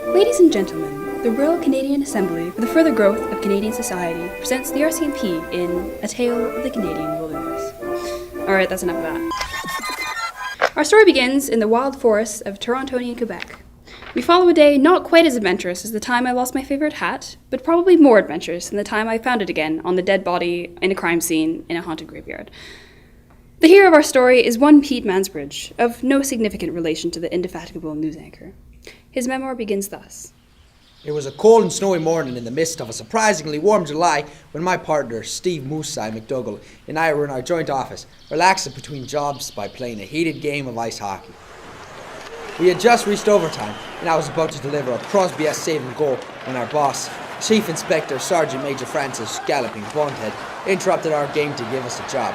Ladies and gentlemen, the Royal Canadian Assembly for the Further Growth of Canadian Society presents the RCMP in A Tale of the Canadian Wilderness. Alright, that's enough of that. Our story begins in the wild forests of Torontonian Quebec. We follow a day not quite as adventurous as the time I lost my favorite hat, but probably more adventurous than the time I found it again on the dead body in a crime scene in a haunted graveyard. The hero of our story is one Pete Mansbridge, of no significant relation to the indefatigable news anchor. His memoir begins thus. It was a cold and snowy morning in the midst of a surprisingly warm July when my partner, Steve Mooseye McDougall, and I were in our joint office, relaxing between jobs by playing a heated game of ice hockey. We had just reached overtime, and I was about to deliver a Crosby-esque saving goal when our boss, Chief Inspector Sergeant Major Francis Galloping Bondhead, interrupted our game to give us a job.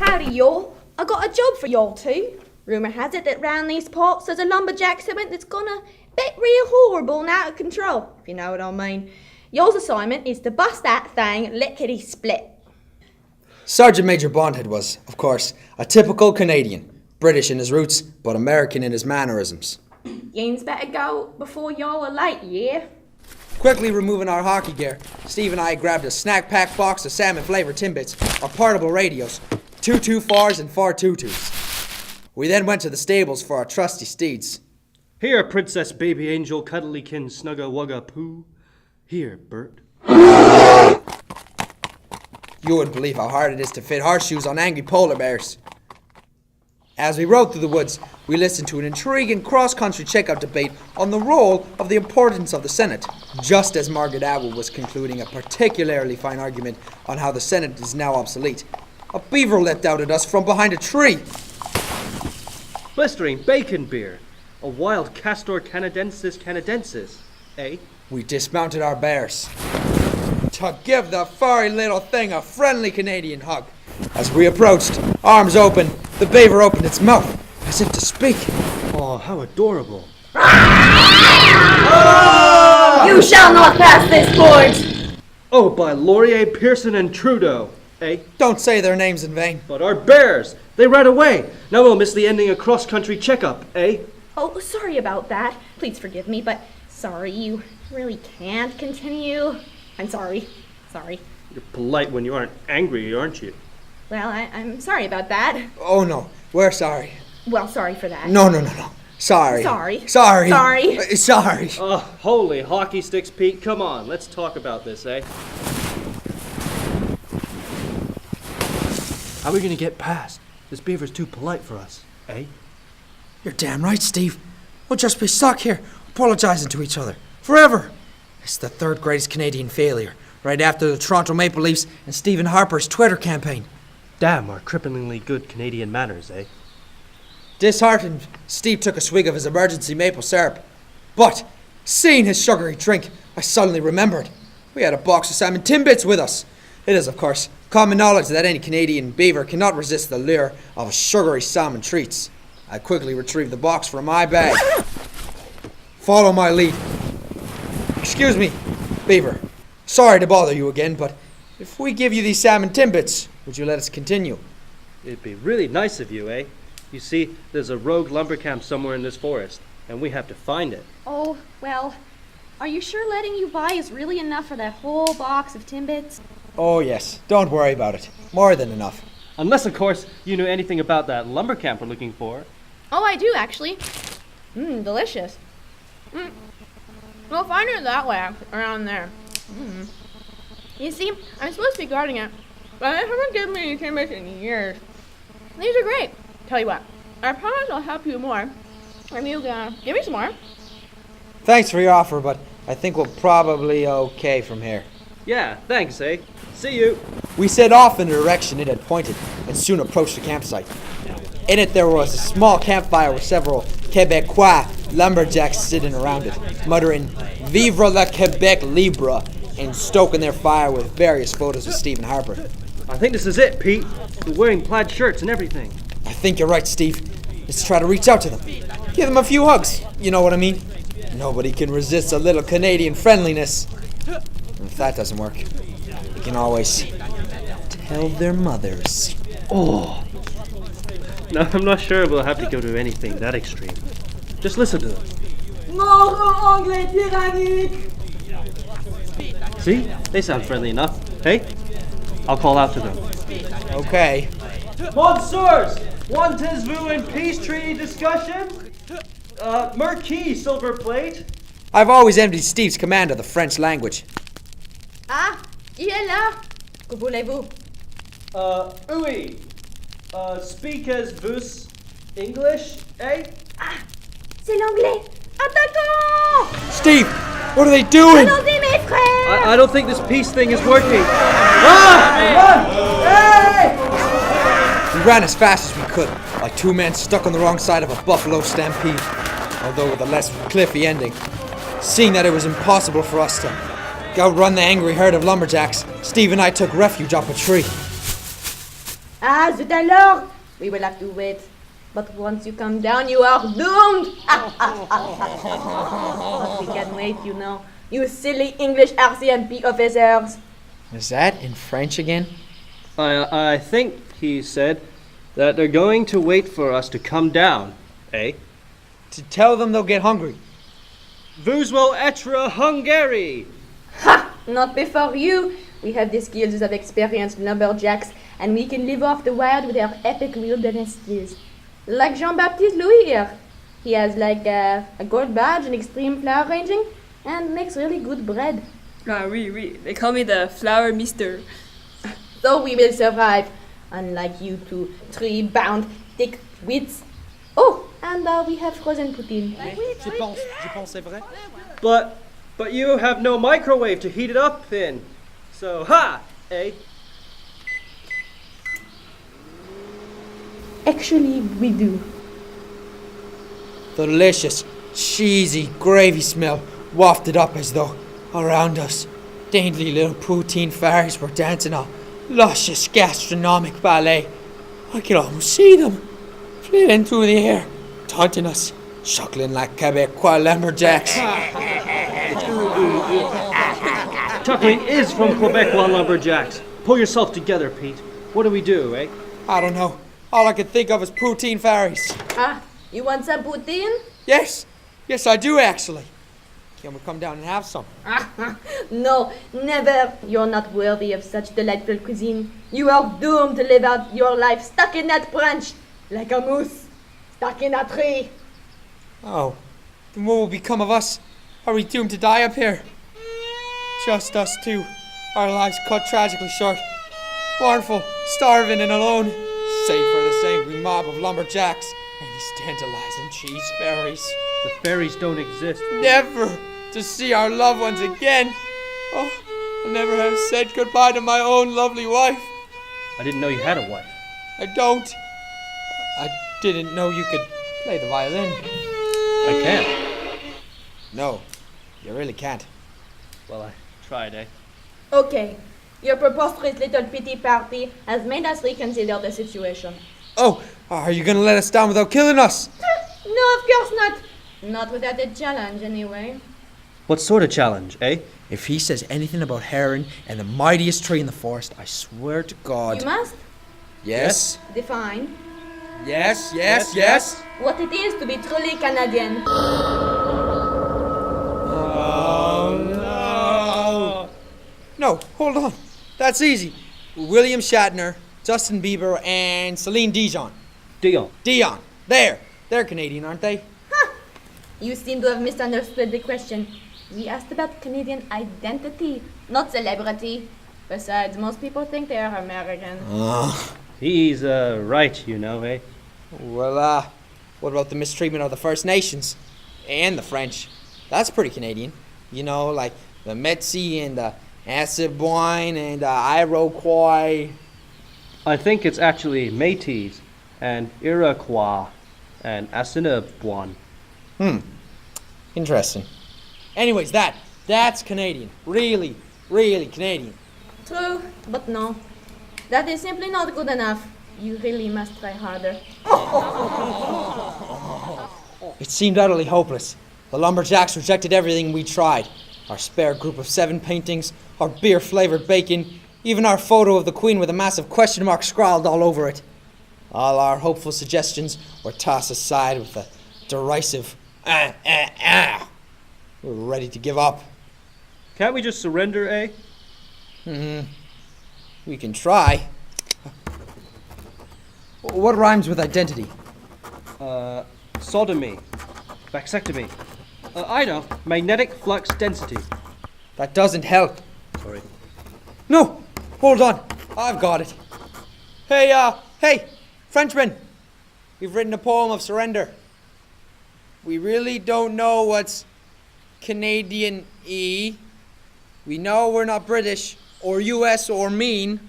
Howdy, y'all. I got a job for y'all too. Rumour has it that round these parts there's a lumberjack settlement that's gonna bit real horrible and out of control, if you know what I mean. Y'all's assignment is to bust that thing lickety-split. Sergeant Major Bondhead was, of course, a typical Canadian. British in his roots, but American in his mannerisms. Yins better go before y'all are late, yeah? Quickly removing our hockey gear, Steve and I grabbed a snack pack box of salmon-flavoured Timbits, our portable radios, 2 2-4s and 4 2-2s. We then went to the stables for our trusty steeds. Here, Princess Baby Angel Cuddlykin Snugga Wugga Poo. Here, Bert. You wouldn't believe how hard it is to fit horseshoes on angry polar bears. As we rode through the woods, we listened to an intriguing cross-country checkout debate on the role of the importance of the Senate, just as Margaret Atwood was concluding a particularly fine argument on how the Senate is now obsolete. A beaver leapt out at us from behind a tree. Blistering bacon beer. A wild Castor canadensis, eh? We dismounted our bears to give the furry little thing a friendly Canadian hug. As we approached, arms open, the beaver opened its mouth, as if to speak. Oh, how adorable. You shall not pass this board! Oh, by Laurier, Pearson, and Trudeau, eh? Don't say their names in vain. But our bears, they ran away. Now we'll miss the ending of cross-country checkup, eh? Oh, sorry about that. Please forgive me, but sorry, you really can't continue. I'm sorry. Sorry. You're polite when you aren't angry, aren't you? Well, I'm sorry about that. Oh no, we're sorry. Well, sorry for that. No. Sorry. Sorry. Sorry. Oh, holy hockey sticks, Pete. Come on, let's talk about this, eh? How are we gonna get past? This beaver's too polite for us, eh? You're damn right, Steve. We'll just be stuck here, apologizing to each other. Forever. It's the third greatest Canadian failure, right after the Toronto Maple Leafs and Stephen Harper's Twitter campaign. Damn our cripplingly good Canadian manners, eh? Disheartened, Steve took a swig of his emergency maple syrup. But, seeing his sugary drink, I suddenly remembered. We had a box of salmon Timbits with us. It is, of course, common knowledge that any Canadian beaver cannot resist the lure of sugary salmon treats. I quickly retrieved the box from my bag. Follow my lead. Excuse me, beaver. Sorry to bother you again, but if we give you these salmon Timbits, would you let us continue? It'd be really nice of you, eh? You see, there's a rogue lumber camp somewhere in this forest, and we have to find it. Oh, well, are you sure letting you buy is really enough for that whole box of Timbits? Oh yes, don't worry about it. More than enough. Unless, of course, you knew anything about that lumber camp we're looking for. Oh, I do, actually. Delicious. We'll find it that way, around there. You see, I'm supposed to be guarding it, but they haven't given me any Timbits in years. These are great. Tell you what, I promise I'll help you more. If you give me some more. Thanks for your offer, but I think we're probably okay from here. Yeah, thanks, eh? See you. We set off in the direction it had pointed and soon approached the campsite. In it there was a small campfire with several Quebecois lumberjacks sitting around it, muttering "Vive le Québec libre" and stoking their fire with various photos of Stephen Harper. I think this is it, Pete. We're wearing plaid shirts and everything. I think you're right, Steve. Let's try to reach out to them. Give them a few hugs. You know what I mean? Nobody can resist a little Canadian friendliness. And if that doesn't work, you can always tell their mothers. Oh. No, I'm not sure we'll have to go to anything that extreme. Just listen to them. Anglais tyrannique! See? They sound friendly enough. Hey? I'll call out to them. Okay. Monsieurs! Wantez-vous in peace treaty discussion? Marquis Silverplate? I've always envied Steve's command of the French language. Ah, qui est là? Que voulez-vous? Oui. Speak as vous English, eh? C'est l'anglais! Attaquons! Steve, what are they doing? Allons-y, mes frères! I don't think this peace thing is working. We ran as fast as we could, like two men stuck on the wrong side of a buffalo stampede, although with a less cliffy ending. Seeing that it was impossible for us to outrun the angry herd of lumberjacks, Steve and I took refuge up a tree. Ah, zut alors! We will have to wait. But once you come down, you are doomed! But we can wait, you know. You silly English RCMP officers. Is that in French again? I think he said that they're going to wait for us to come down, eh? To tell them they'll get hungry. Vous will être hungry! Ha! Not before you! We have the skills of experienced lumberjacks, and we can live off the wild with our epic wilderness skills. Like Jean-Baptiste Louis here. He has like a gold badge in extreme flower ranging, and makes really good bread. Ah, oui. They call me the flower mister. So we will survive, unlike you two tree-bound thick wits. Oh, and we have frozen poutine. Je pense c'est vrai. But you have no microwave to heat it up in. So, ha! Eh? Actually, we do. The delicious, cheesy gravy smell wafted up as though around us dainty little poutine fairies were dancing a luscious gastronomic ballet. I could almost see them flitting through the air, taunting us, chuckling like Quebecois lumberjacks. Chuckling is from Quebecois lumberjacks. Pull yourself together, Pete. What do we do, eh? I don't know. All I could think of is poutine fairies. Ah, you want some poutine? Yes, I do actually. Can we come down and have some? No, never. You're not worthy of such delightful cuisine. You are doomed to live out your life stuck in that branch, like a moose, stuck in a tree. Oh, then what will become of us? Are we doomed to die up here? Just us two, our lives cut tragically short. Mournful, starving and alone, save for this angry mob of lumberjacks and these tantalizing cheese fairies. The fairies don't exist. Never to see our loved ones again. Oh, I'll never have said goodbye to my own lovely wife. I didn't know you had a wife. I don't. I didn't know you could play the violin. I can't. No, you really can't. Well, I tried, eh? Okay, your preposterous little pity party has made us reconsider the situation. Oh, are you gonna let us down without killing us? No, of course not. Not without a challenge, anyway. What sort of challenge, eh? If he says anything about Heron and the mightiest tree in the forest, I swear to God. You must Yes. define Yes. what it is to be truly Canadian. Oh, no. No, hold on. That's easy. William Shatner, Justin Bieber, and Celine Dion. Dion. There. They're Canadian, aren't they? You seem to have misunderstood the question. We asked about Canadian identity, not celebrity. Besides, most people think they are American. He's, right, you know, eh? Well, what about the mistreatment of the First Nations? And the French? That's pretty Canadian. You know, like the Metsi and the Assiniboine and the Iroquois. I think it's actually Métis and Iroquois and Assiniboine. Interesting. Anyways, that's Canadian. Really Canadian. True, but no. That is simply not good enough. You really must try harder. It seemed utterly hopeless. The lumberjacks rejected everything we tried. Our spare group of 7 paintings, our beer-flavored bacon, even our photo of the Queen with a massive question mark scrawled all over it. All our hopeful suggestions were tossed aside with a derisive, We're ready to give up. Can't we just surrender, eh? We can try. What rhymes with identity? Sodomy. Vasectomy. I know. Magnetic flux density. That doesn't help. Sorry. No! Hold on. I've got it. Hey, Frenchman! We've written a poem of surrender. We really don't know what's Canadian-y. We know we're not British, or US, or mean.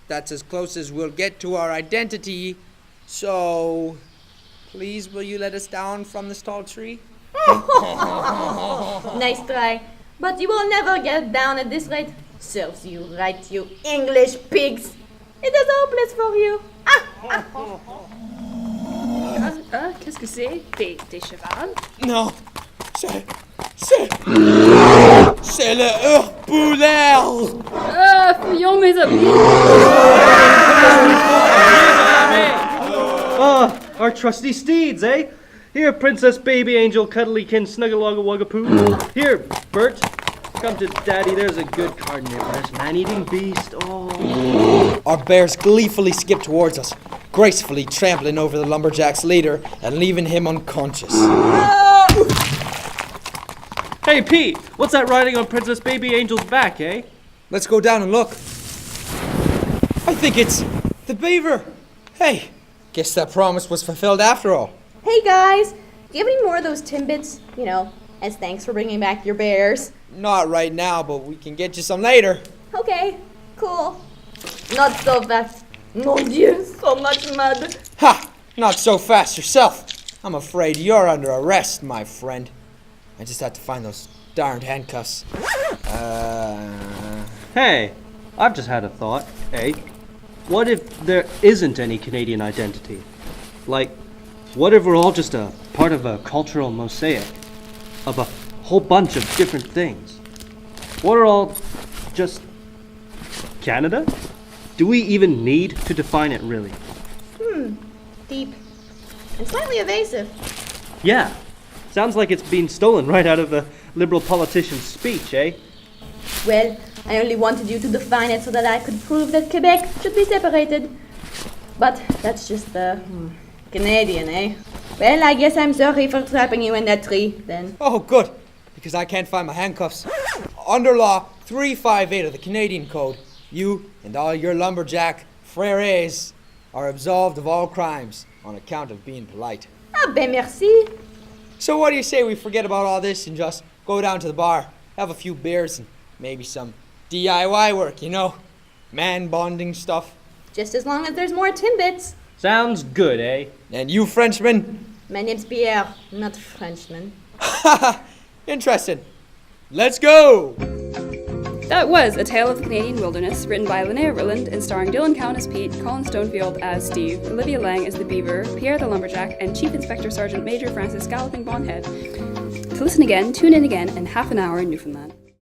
That's as close as we'll get to our identity. So, please will you let us down from this tall tree? Nice try. But you will never get down at this rate. Serves you right, you English pigs. It is hopeless for you. Qu'est-ce que c'est? Des chevals? Non, c'est le hurpoulaire! Fouillons mes amis! Our trusty steeds, eh? Here, Princess Baby Angel Cuddlykin Snuggalogawagapoo. Here, Bert. Come to Daddy, there's a good carnivorous man-eating beast. Oh. Our bears gleefully skip towards us, gracefully trampling over the Lumberjacks' leader and leaving him unconscious. Hey, Pete, what's that riding on Princess Baby Angel's back, eh? Let's go down and look. I think it's the beaver. Hey, guess that promise was fulfilled after all. Hey guys, do you have any more of those Timbits? You know, as thanks for bringing back your bears. Not right now, but we can get you some later. Okay, cool. Not so fast. Mon Dieu, so much mud. Ha! Not so fast yourself. I'm afraid you're under arrest, my friend. I just had to find those darned handcuffs. Hey, I've just had a thought, eh? What if there isn't any Canadian identity? Like, what if we're all just a part of a cultural mosaic of a whole bunch of different things? What are all just Canada? Do we even need to define it, really? Deep. And slightly evasive. Yeah, sounds like it's been stolen right out of a liberal politician's speech, eh? Well, I only wanted you to define it so that I could prove that Quebec should be separated. But that's just Canadian, eh? Well, I guess I'm sorry for trapping you in that tree, then. Oh, good, because I can't find my handcuffs. Under law 358 of the Canadian Code, you and all your lumberjack frères are absolved of all crimes on account of being polite. Ah ben merci. So what do you say we forget about all this and just go down to the bar, have a few beers and maybe some DIY work, you know? Man bonding stuff. Just as long as there's more Timbits. Sounds good, eh? And you Frenchmen? My name's Pierre, not Frenchman. Interesting. Let's go! That was A Tale of the Canadian Wilderness, written by Linnea Ritland and starring Dylan Cowan as Pete, Colin Stonefield as Steve, Olivia Lang as the Beaver, Pierre the Lumberjack, and Chief Inspector Sergeant Major Francis Galloping Bondhead. To listen again, tune in again in half an hour in Newfoundland.